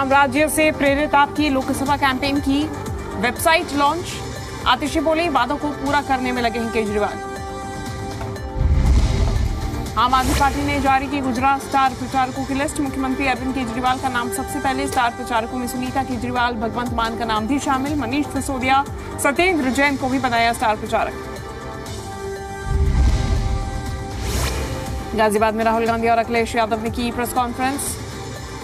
साम्राज्य से प्रेरित आपकी लोकसभा कैंपेन की वेबसाइट लॉन्च। आतिशी बोली, वादों को पूरा करने में लगे हैं केजरीवाल। आम आदमी पार्टी ने जारी की गुजरात स्टार प्रचारकों की लिस्ट। मुख्यमंत्री अरविंद केजरीवाल का नाम सबसे पहले। स्टार प्रचारकों में सुनीता केजरीवाल, भगवंत मान का नाम भी शामिल। मनीष सिसोदिया, सत्येंद्र जैन को भी बनाया स्टार प्रचारक। गाजियाबाद में राहुल गांधी और अखिलेश यादव ने की प्रेस कॉन्फ्रेंस।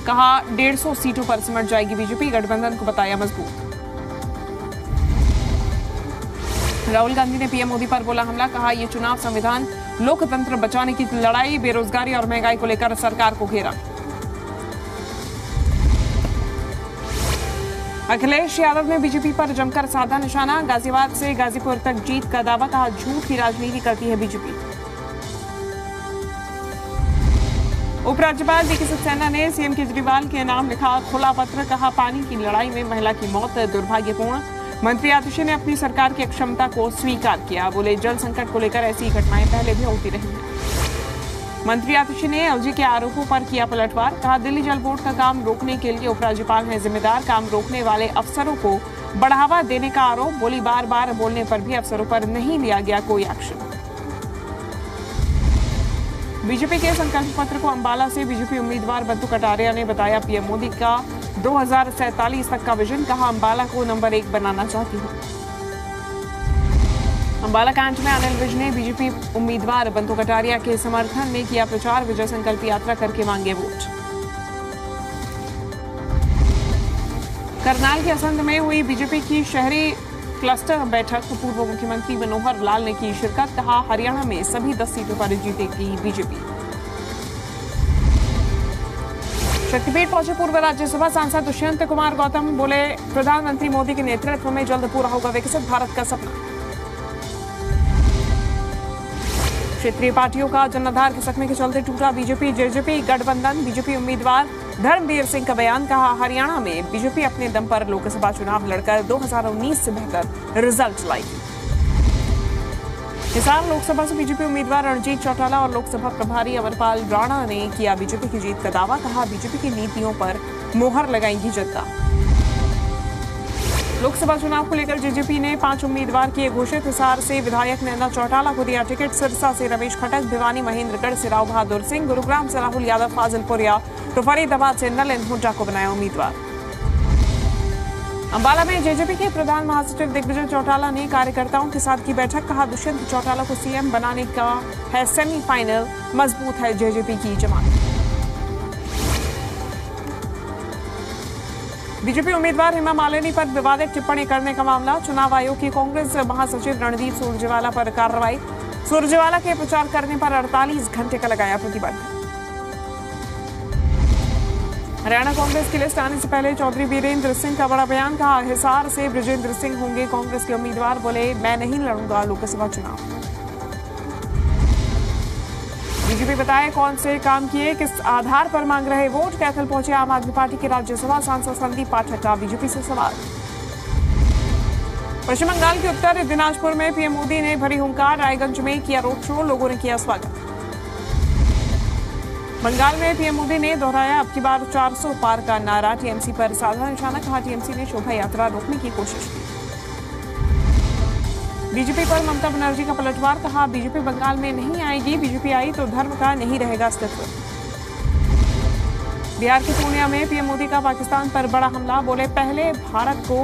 कहा 150 सीटों पर सिमट जाएगी बीजेपी, गठबंधन को बताया मजबूत। राहुल गांधी ने पीएम मोदी पर बोला हमला। कहा यह चुनाव संविधान लोकतंत्र बचाने की लड़ाई। बेरोजगारी और महंगाई को लेकर सरकार को घेरा। अखिलेश यादव ने बीजेपी पर जमकर साधा निशाना। गाजियाबाद से गाजीपुर तक जीत का दावा। कहा झूठ की राजनीति करती है बीजेपी। उपराज्यपाल वीके सक्सेना ने सीएम केजरीवाल के नाम लिखा खुला पत्र। कहा पानी की लड़ाई में महिला की मौत दुर्भाग्यपूर्ण। मंत्री आतिशी ने अपनी सरकार की अक्षमता को स्वीकार किया। बोले जल संकट को लेकर ऐसी घटनाएं पहले भी होती रही हैं। मंत्री आतिशी ने एलजी के आरोपों पर किया पलटवार। कहा दिल्ली जल बोर्ड का काम रोकने के लिए उपराज्यपाल हैं जिम्मेदार। काम रोकने वाले अफसरों को बढ़ावा देने का आरोप। बोली बार बार बोलने पर भी अफसरों पर नहीं लिया गया कोई एक्शन। बीजेपी के संकल्प पत्र को अंबाला से बीजेपी उम्मीदवार बंधु कटारिया ने बताया पीएम मोदी का 2047 तक का विजन। कहा अंबाला को नंबर 1 बनाना चाहती हूं। अंबाला कैंट में अनिल विज ने बीजेपी उम्मीदवार बंधु कटारिया के समर्थन में किया प्रचार। विजय संकल्प यात्रा करके मांगे वोट। करनाल के असंध में हुई बीजेपी की शहरी क्लस्टर बैठक। पूर्व मुख्यमंत्री मनोहर लाल ने की शिरकत। कहा हरियाणा में सभी 10 सीटों पर जीतेगी बीजेपी। शक्तिपीठ पहुंचे पूर्व राज्यसभा सांसद दुष्यंत कुमार गौतम। बोले प्रधानमंत्री मोदी के नेतृत्व में जल्द पूरा होगा विकसित भारत का सपना। क्षेत्रीय पार्टियों का जनाधार खिसकने के चलते टूटा बीजेपी जेजेपी गठबंधन। बीजेपी उम्मीदवार धर्मवीर सिंह का बयान। कहा हरियाणा में बीजेपी अपने दम पर लोकसभा चुनाव लड़कर 2019 से बेहतर रिजल्ट लाएगी। हिसार लोकसभा से बीजेपी उम्मीदवार रणजीत चौटाला और लोकसभा प्रभारी अमरपाल राणा ने किया बीजेपी की जीत का दावा। कहा बीजेपी की नीतियों पर मोहर लगाएंगी जनता। लोकसभा चुनाव को लेकर जेजेपी ने 5 उम्मीदवार किए घोषित। हिसार से विधायक नैना चौटाला को दिया टिकट। सिरसा से रमेश खटक, भिवानी महेंद्रगढ़ से राव बहादुर सिंह, गुरुग्राम से राहुल यादव, फाजिलपुरिया तो फरीदाबाद से नलिन हुड्डा को बनाया उम्मीदवार। अंबाला में जेजेपी के प्रधान महासचिव दिग्विजय चौटाला ने कार्यकर्ताओं के साथ की बैठक। कहा दुष्यंत चौटाला को सीएम बनाने का है सेमीफाइनल। मजबूत है जेजेपी की जमात। बीजेपी उम्मीदवार हेमा मालिनी पर विवादित टिप्पणी करने का मामला। चुनाव आयोग की कांग्रेस महासचिव रणदीप सुरजेवाला पर कार्रवाई। सुरजेवाला के प्रचार करने पर 48 घंटे का लगाया प्रतिबंध। हरियाणा कांग्रेस की लिस्ट आने से पहले चौधरी वीरेंद्र सिंह का बड़ा बयान। कहा हिसार से बृजेंद्र सिंह होंगे कांग्रेस के उम्मीदवार। बोले मैं नहीं लड़ूंगा लोकसभा चुनाव। बीजेपी बताए कौन से काम किए, किस आधार पर मांग रहे वोट। कैथल पहुंचे आम आदमी पार्टी के राज्यसभा सांसद संदीप पाठक का बीजेपी से सवाल। पश्चिम बंगाल के उत्तर दिनाजपुर में पीएम मोदी ने भरी हुंकार। रायगंज में किया रोड शो, लोगों ने किया स्वागत। बंगाल में पीएम मोदी ने दोहराया अब की बार 400 पार का नारा। टीएमसी पर साधा निशाना। कहा टीएमसी ने शोभा यात्रा रोकने की कोशिश की। बीजेपी पर ममता बनर्जी का पलटवार। कहा बीजेपी बंगाल में नहीं आएगी, बीजेपी आई तो धर्म का नहीं रहेगा अस्तित्व। बिहार के पूर्णिया में पीएम मोदी का पाकिस्तान पर बड़ा हमला। बोले पहले भारत को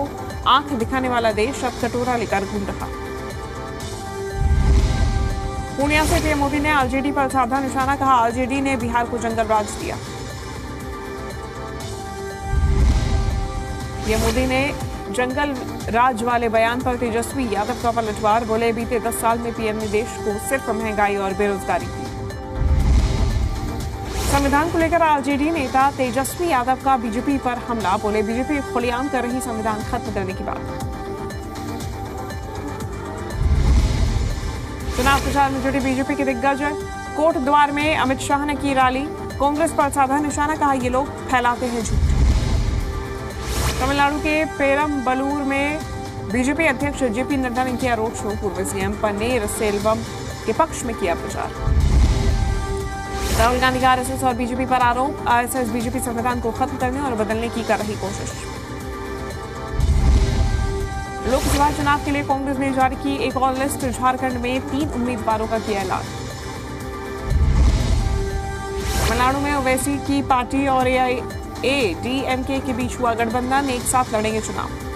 आंख दिखाने वाला देश अब कटोरा लेकर घूम रहा। पूर्णिया से पीएम मोदी ने आरजेडी पर साधा निशाना। कहा आरजेडी ने बिहार को जंगल राज दिया। पीएम मोदी ने जंगल राज वाले बयान पर तेजस्वी यादव का पलटवार। बोले बीते 10 साल में पीएम ने देश को सिर्फ महंगाई और बेरोजगारी दी। संविधान को लेकर आरजेडी नेता तेजस्वी यादव का बीजेपी पर हमला। बोले बीजेपी खुलेआम कर रही संविधान खत्म करने की बात। चुनाव प्रचार में जुटी बीजेपी के दिग्गज। कोट द्वार में अमित शाह ने की रैली। कांग्रेस पर साधा निशाना। कहा ये लोग फैलाते हैं झूठ। तमिलनाडु के पेरम्बलूर में बीजेपी अध्यक्ष जेपी नड्डा ने किया रोड शो। पूर्व सीएम पन्नीर सेल्वम के पक्ष में किया प्रचार। राहुल गांधी का आरएसएस और बीजेपी पर आरोप, आरएसएस बीजेपी संविधान को खत्म करने और बदलने की कर रही कोशिश। लोकसभा चुनाव के लिए कांग्रेस ने जारी की एक और लिस्ट, झारखंड में 3 उम्मीदवारों का किया ऐलान। तमिलनाडु में ओवैसी की पार्टी और एआईएडीएमके के बीच हुआ गठबंधन, एक साथ लड़ेंगे चुनाव।